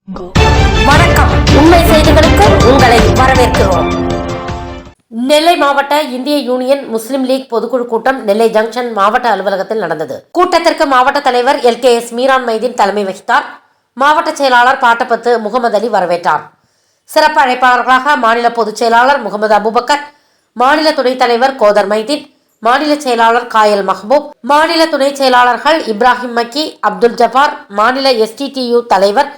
வணக்கம். உண்மை செய்திகளுக்கு உங்களை வரவேற்கிறோம். நெல்லை மாவட்ட இந்திய யூனியன் முஸ்லிம் லீக் பொதுக்குழு கூட்டம் நெல்லை ஜங்ஷன் மாவட்ட அலுவலகத்தில் நடந்தது. கூட்டத்திற்கு மாவட்ட தலைவர் LKS மீரான் மைதீன் தலைமை வகித்தார். மாவட்ட செயலாளர் பாட்டப்பத்து முகமது அலி வரவேற்றார். சிறப்பு அழைப்பாளர்களாக மாநில பொதுச் செயலாளர் முகமது அபுபக்கர், மாநில துணைத் தலைவர் கோதர் மைதீன், மாநில செயலாளர் காயல் மஹபூப், மாநில துணை செயலாளர்கள் இப்ராஹிம் மக்கி, அப்துல் ஜபார், மாநில STTU தலைவர்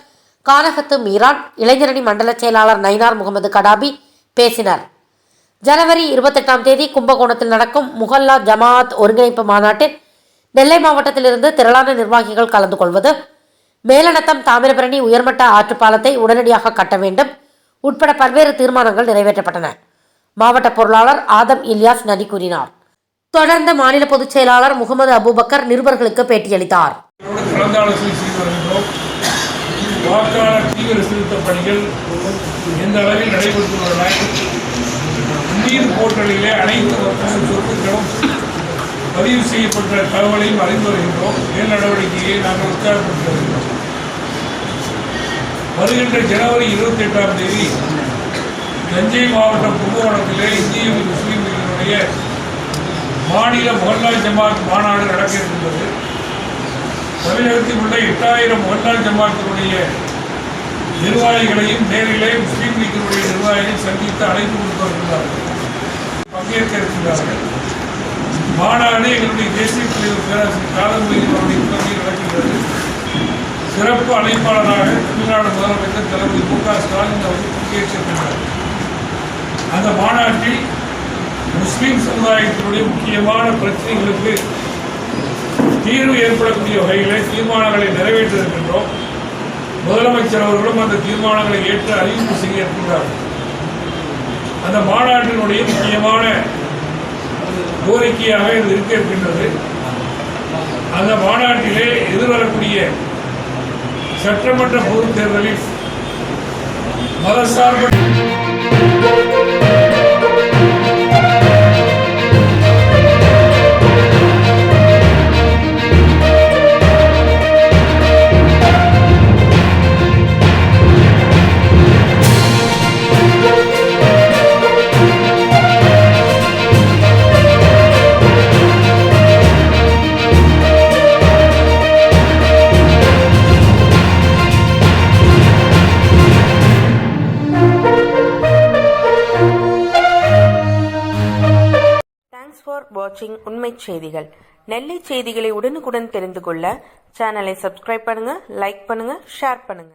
கானகத்து மீரான், இளைஞரணி மண்டல செயலாளர் நயினார் முகமது கடாபி பேசினர். ஜனவரி 28ஆம் தேதி கும்பகோணத்தில் நடக்கும் முஹல்லா ஜமாஅத் ஒருங்கிணைப்பு மாநாட்டில் நெல்லை மாவட்டத்திலிருந்து திரளான நிர்வாகிகள் கலந்து கொள்வது, மேலநத்தம் தாமிரபரணி உயர்மட்ட ஆற்றுப்பாலத்தை உடனடியாக கட்ட வேண்டும் உட்பட பல்வேறு தீர்மானங்கள் நிறைவேற்றப்பட்டன. மாவட்ட பொருளாளர் ஆதம் இல்யாஸ் நதி கூறினார். தொடர்ந்து மாநில பொதுச் செயலாளர் முகமது அபுபக்கர் நிருபர்களுக்கு பேட்டியளித்தார். வாக்காளர் தீவிர திருத்த பணிகள் எந்த அளவில் நடைபெற்றுள்ளன, நீர் போர்ட்டலிலே அனைத்து சொத்துக்களும் பதிவு செய்யப்பட்ட தகவலையும் அறிந்து வருகின்றோம். மேல் நடவடிக்கையை நாங்கள் உற்சாகப்படுத்தி வருகின்றோம். வருகின்ற ஜனவரி 28ஆம் தேதி தஞ்சை மாவட்டம் கும்பகோணத்திலே இந்திய முஸ்லீம் லீகினுடைய மாநில முஹல்லா ஜமாத் மாநாடு நடக்க இருக்கின்றது. தமிழகத்தில் உள்ள 8000 முஹல்லா ஜமாத்தினுடைய நிர்வாகிகளையும் நேரிலே முஸ்லீம் லீக்கினுடைய நிர்வாகிகளை சந்தித்து அழைப்பு கொடுத்து வருகின்றார்கள், பங்கேற்க இருக்கின்றார்கள். மாநாடு எங்களுடைய தேசிய தலைவர் பேராசிரியர் காதர் மொய்தீன் அவருடைய தலைமையில் நடக்கின்றது. சிறப்பு அழைப்பாளராக தமிழ்நாடு முதலமைச்சர் தளபதி MK ஸ்டாலின் அவர்கள் பங்கேற்றிருக்கின்றார். அந்த மாநாட்டில் முஸ்லீம் சமுதாயத்தினுடைய முக்கியமான பிரச்சனைகளுக்கு தீர்வு ஏற்படக்கூடிய வகையிலே தீர்மானங்களை நிறைவேற்ற இருக்கின்றோம். முதலமைச்சர் அவர்களும் அந்த தீர்மானங்களை ஏற்று அறிவிப்பு செய்ய இருக்கின்றார்கள். அந்த மாநாட்டினுடைய முக்கியமான கோரிக்கையாக இது இருக்க இருக்கின்றது. அந்த மாநாட்டிலே எதிர்வரக்கூடிய சட்டமன்ற பொதுத் தேர்தலில் மதசார்பற்ற வாட்சிங் உண்மை செய்திகள். நெல்லை செய்திகளை உடனுக்குடன் தெரிந்து கொள்ள சேனலை சப்ஸ்கிரைப் பண்ணுங்க, லைக் பண்ணுங்க, ஷேர் பண்ணுங்க.